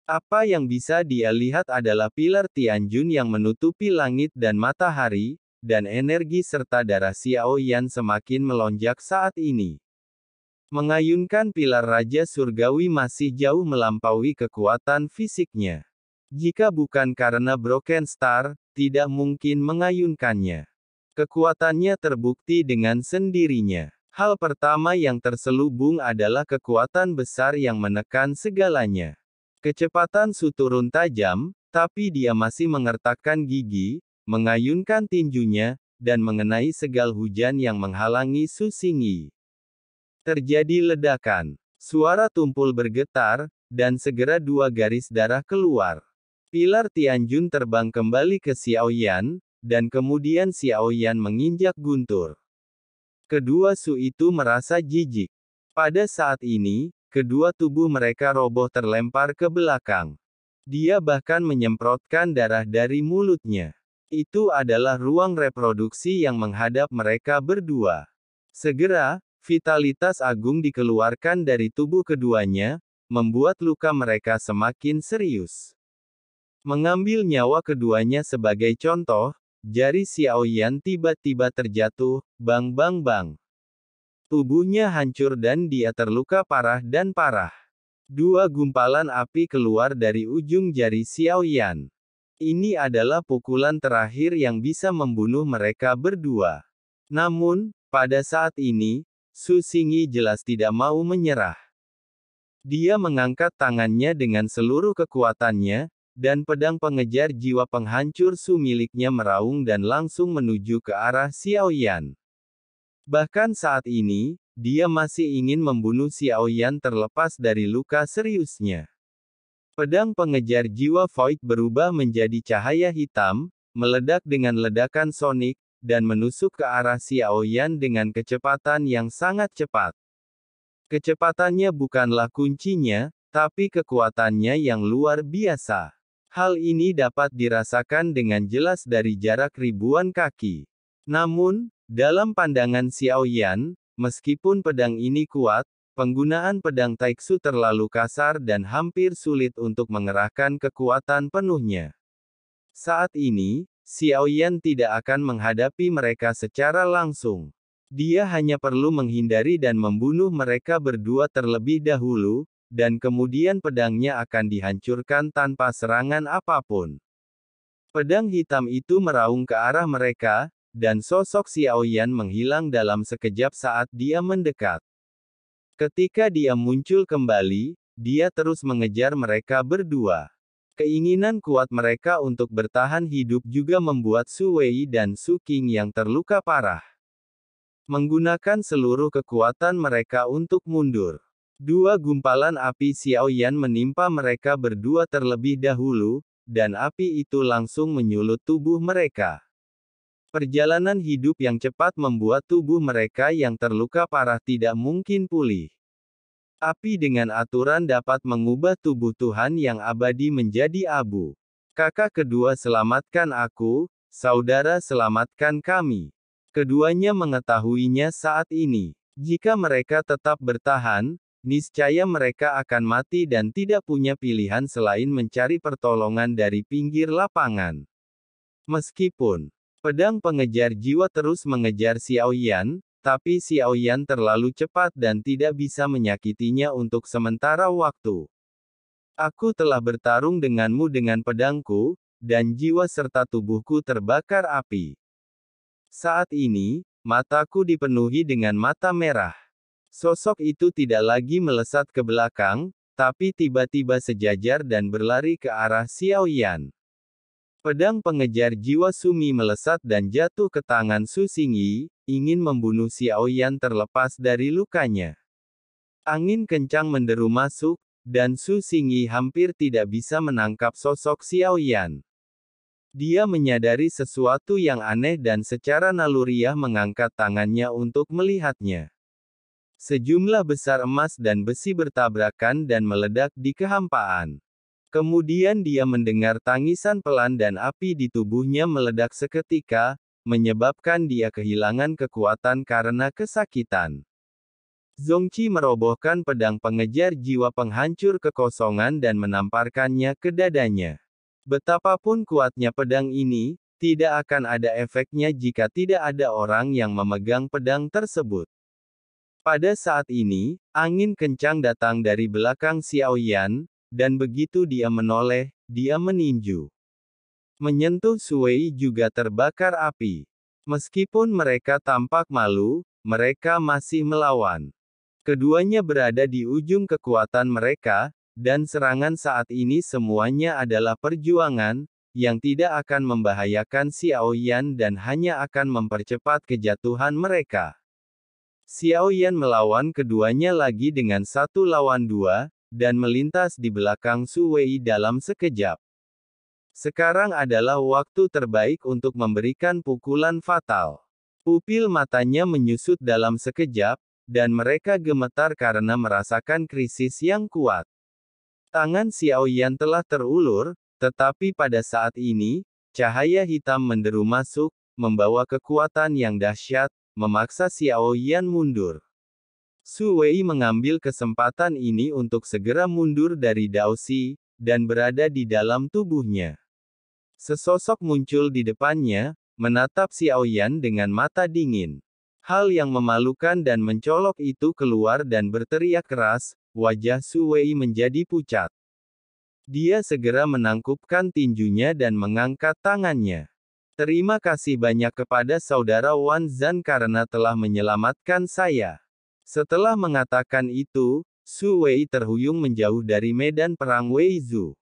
Apa yang bisa dia lihat adalah pilar Tianjun yang menutupi langit dan matahari, dan energi serta darah Xiaoyan semakin melonjak saat ini. Mengayunkan pilar Raja Surgawi masih jauh melampaui kekuatan fisiknya. Jika bukan karena Broken Star, tidak mungkin mengayunkannya. Kekuatannya terbukti dengan sendirinya. Hal pertama yang terselubung adalah kekuatan besar yang menekan segalanya. Kecepatan Su turun tajam, tapi dia masih mengertakkan gigi, mengayunkan tinjunya, dan mengenai segal hujan yang menghalangi Su Xingyi. Terjadi ledakan. Suara tumpul bergetar, dan segera dua garis darah keluar. Pilar Tianjun terbang kembali ke Xiaoyan, dan kemudian Xiaoyan menginjak guntur. Kedua Su itu merasa jijik. Pada saat ini, kedua tubuh mereka roboh terlempar ke belakang. Dia bahkan menyemprotkan darah dari mulutnya. Itu adalah ruang reproduksi yang menghadap mereka berdua. Segera, vitalitas agung dikeluarkan dari tubuh keduanya, membuat luka mereka semakin serius. Mengambil nyawa keduanya sebagai contoh, jari Xiaoyan tiba-tiba terjatuh, bang bang bang. Tubuhnya hancur dan dia terluka parah dan parah. Dua gumpalan api keluar dari ujung jari Xiaoyan. Ini adalah pukulan terakhir yang bisa membunuh mereka berdua. Namun, pada saat ini, Su Xingyi jelas tidak mau menyerah. Dia mengangkat tangannya dengan seluruh kekuatannya, dan pedang pengejar jiwa penghancur Su miliknya meraung dan langsung menuju ke arah Xiaoyan. Bahkan saat ini, dia masih ingin membunuh Xiaoyan terlepas dari luka seriusnya. Pedang pengejar jiwa Void berubah menjadi cahaya hitam, meledak dengan ledakan sonik, dan menusuk ke arah Xiaoyan dengan kecepatan yang sangat cepat. Kecepatannya bukanlah kuncinya, tapi kekuatannya yang luar biasa. Hal ini dapat dirasakan dengan jelas dari jarak ribuan kaki. Namun, dalam pandangan Xiaoyan, meskipun pedang ini kuat, penggunaan pedang Taiksu terlalu kasar dan hampir sulit untuk mengerahkan kekuatan penuhnya. Saat ini, Xiaoyan tidak akan menghadapi mereka secara langsung. Dia hanya perlu menghindari dan membunuh mereka berdua terlebih dahulu, dan kemudian pedangnya akan dihancurkan tanpa serangan apapun. Pedang hitam itu meraung ke arah mereka, dan sosok Xiaoyan menghilang dalam sekejap saat dia mendekat. Ketika dia muncul kembali, dia terus mengejar mereka berdua. Keinginan kuat mereka untuk bertahan hidup juga membuat Su Wei dan Su Qing yang terluka parah. Menggunakan seluruh kekuatan mereka untuk mundur. Dua gumpalan api Xiaoyan menimpa mereka berdua terlebih dahulu, dan api itu langsung menyulut tubuh mereka. Perjalanan hidup yang cepat membuat tubuh mereka yang terluka parah tidak mungkin pulih. Api dengan aturan dapat mengubah tubuh Tuhan yang abadi menjadi abu. Kakak kedua selamatkan aku, saudara selamatkan kami. Keduanya mengetahuinya saat ini. Jika mereka tetap bertahan, niscaya mereka akan mati dan tidak punya pilihan selain mencari pertolongan dari pinggir lapangan. Meskipun pedang pengejar jiwa terus mengejar Xiaoyan, tapi Xiaoyan terlalu cepat dan tidak bisa menyakitinya untuk sementara waktu. Aku telah bertarung denganmu dengan pedangku, dan jiwa serta tubuhku terbakar api. Saat ini, mataku dipenuhi dengan mata merah. Sosok itu tidak lagi melesat ke belakang, tapi tiba-tiba sejajar dan berlari ke arah Xiaoyan. Pedang pengejar jiwa Sumi melesat dan jatuh ke tangan Su Xingyi, ingin membunuh Xiaoyan terlepas dari lukanya. Angin kencang menderu masuk, dan Su Xingyi hampir tidak bisa menangkap sosok Xiaoyan. Dia menyadari sesuatu yang aneh dan secara naluriah mengangkat tangannya untuk melihatnya. Sejumlah besar emas dan besi bertabrakan dan meledak di kehampaan. Kemudian dia mendengar tangisan pelan dan api di tubuhnya meledak seketika, menyebabkan dia kehilangan kekuatan karena kesakitan. Zongqi merobohkan pedang pengejar jiwa penghancur kekosongan dan menamparkannya ke dadanya. Betapapun kuatnya pedang ini, tidak akan ada efeknya jika tidak ada orang yang memegang pedang tersebut. Pada saat ini, angin kencang datang dari belakang Xiao Yan, dan begitu dia menoleh, dia meninju. Menyentuh Sui juga terbakar api. Meskipun mereka tampak malu, mereka masih melawan. Keduanya berada di ujung kekuatan mereka, dan serangan saat ini semuanya adalah perjuangan, yang tidak akan membahayakan Xiao Yan dan hanya akan mempercepat kejatuhan mereka. Xiao Yan melawan keduanya lagi dengan 1 lawan 2, dan melintas di belakang Su Wei dalam sekejap. Sekarang adalah waktu terbaik untuk memberikan pukulan fatal. Pupil matanya menyusut dalam sekejap, dan mereka gemetar karena merasakan krisis yang kuat. Tangan Xiao Yan telah terulur, tetapi pada saat ini, cahaya hitam menderu masuk, membawa kekuatan yang dahsyat, memaksa Xiao Yan mundur. Su Wei mengambil kesempatan ini untuk segera mundur dari Dao Xi, dan berada di dalam tubuhnya. Sesosok muncul di depannya, menatap Xiao Yan dengan mata dingin. Hal yang memalukan dan mencolok itu keluar dan berteriak keras, wajah Su Wei menjadi pucat. Dia segera menangkupkan tinjunya dan mengangkat tangannya. Terima kasih banyak kepada saudara Wan Zan karena telah menyelamatkan saya. Setelah mengatakan itu, Su Wei terhuyung menjauh dari medan perang Wei Zhu.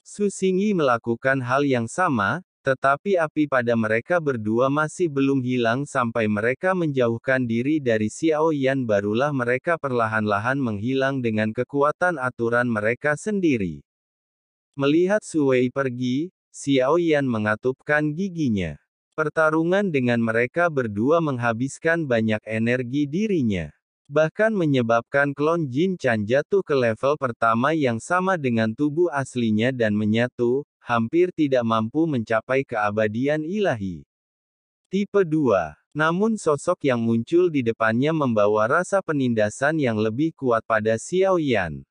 Su Xingyi melakukan hal yang sama, tetapi api pada mereka berdua masih belum hilang sampai mereka menjauhkan diri dari Xiao Yan, barulah mereka perlahan-lahan menghilang dengan kekuatan aturan mereka sendiri. Melihat Su Wei pergi, Xiao Yan mengatupkan giginya. Pertarungan dengan mereka berdua menghabiskan banyak energi dirinya. Bahkan menyebabkan klon Jin Chan jatuh ke level pertama yang sama dengan tubuh aslinya dan menyatu, hampir tidak mampu mencapai keabadian ilahi. Tipe 2. Namun sosok yang muncul di depannya membawa rasa penindasan yang lebih kuat pada Xiao Yan.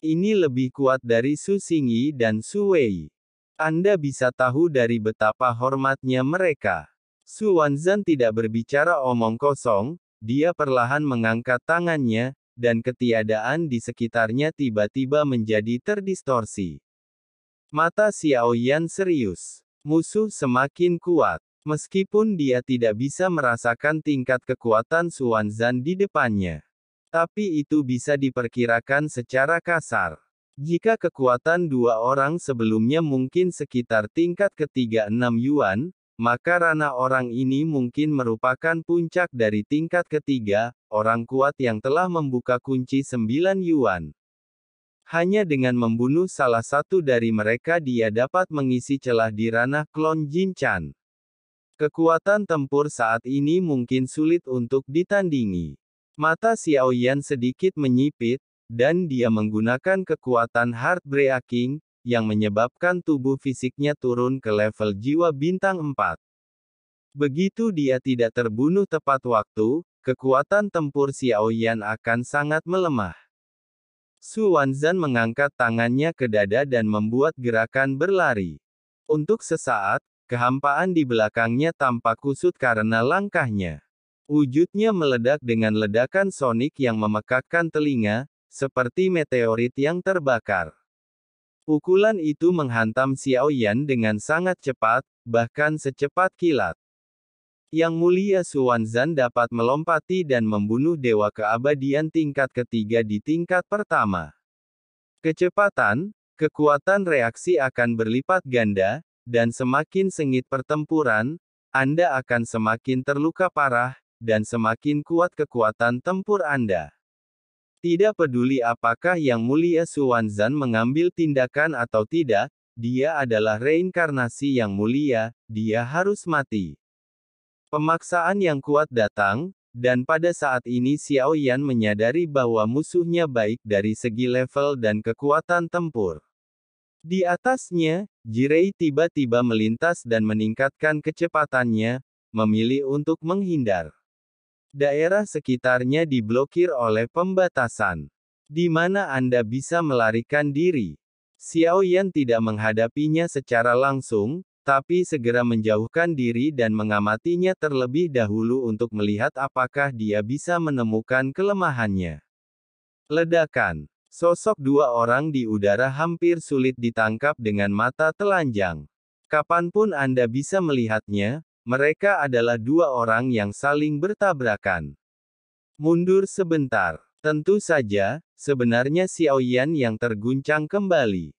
Ini lebih kuat dari Su Xingyi dan Su Wei. Anda bisa tahu dari betapa hormatnya mereka. Su Wanzan tidak berbicara omong kosong, dia perlahan mengangkat tangannya, dan ketiadaan di sekitarnya tiba-tiba menjadi terdistorsi. Mata Xiao Yan serius. Musuh semakin kuat. Meskipun dia tidak bisa merasakan tingkat kekuatan Su Wanzan di depannya. Tapi itu bisa diperkirakan secara kasar. Jika kekuatan dua orang sebelumnya mungkin sekitar tingkat ketiga 6 Yuan, maka ranah orang ini mungkin merupakan puncak dari tingkat ketiga, orang kuat yang telah membuka kunci 9 Yuan. Hanya dengan membunuh salah satu dari mereka dia dapat mengisi celah di ranah klon Jin Chan. Kekuatan tempur saat ini mungkin sulit untuk ditandingi. Mata Xiao Yan sedikit menyipit, dan dia menggunakan kekuatan Heartbreaking, yang menyebabkan tubuh fisiknya turun ke level jiwa bintang 4. Begitu dia tidak terbunuh tepat waktu, kekuatan tempur Xiao Yan akan sangat melemah. Su Wanzan mengangkat tangannya ke dada dan membuat gerakan berlari. Untuk sesaat, kehampaan di belakangnya tampak kusut karena langkahnya. Wujudnya meledak dengan ledakan sonik yang memekakkan telinga, seperti meteorit yang terbakar. Pukulan itu menghantam Xiao Yan dengan sangat cepat, bahkan secepat kilat. Yang Mulia Su Wanzan dapat melompati dan membunuh dewa keabadian tingkat ketiga di tingkat pertama. Kecepatan, kekuatan reaksi akan berlipat ganda, dan semakin sengit pertempuran, Anda akan semakin terluka parah, dan semakin kuat kekuatan tempur Anda. Tidak peduli apakah Yang Mulia Su Wanzan mengambil tindakan atau tidak, dia adalah reinkarnasi yang mulia, dia harus mati. Pemaksaan yang kuat datang, dan pada saat ini Xiao Yan menyadari bahwa musuhnya baik dari segi level dan kekuatan tempur. Di atasnya, Jirei tiba-tiba melintas dan meningkatkan kecepatannya, memilih untuk menghindar. Daerah sekitarnya diblokir oleh pembatasan. Di mana Anda bisa melarikan diri. Xiao Yan tidak menghadapinya secara langsung, tapi segera menjauhkan diri dan mengamatinya terlebih dahulu untuk melihat apakah dia bisa menemukan kelemahannya. Ledakan. Sosok dua orang di udara hampir sulit ditangkap dengan mata telanjang. Kapanpun Anda bisa melihatnya, mereka adalah dua orang yang saling bertabrakan. Mundur sebentar. Tentu saja, sebenarnya Xiao Yan yang terguncang kembali.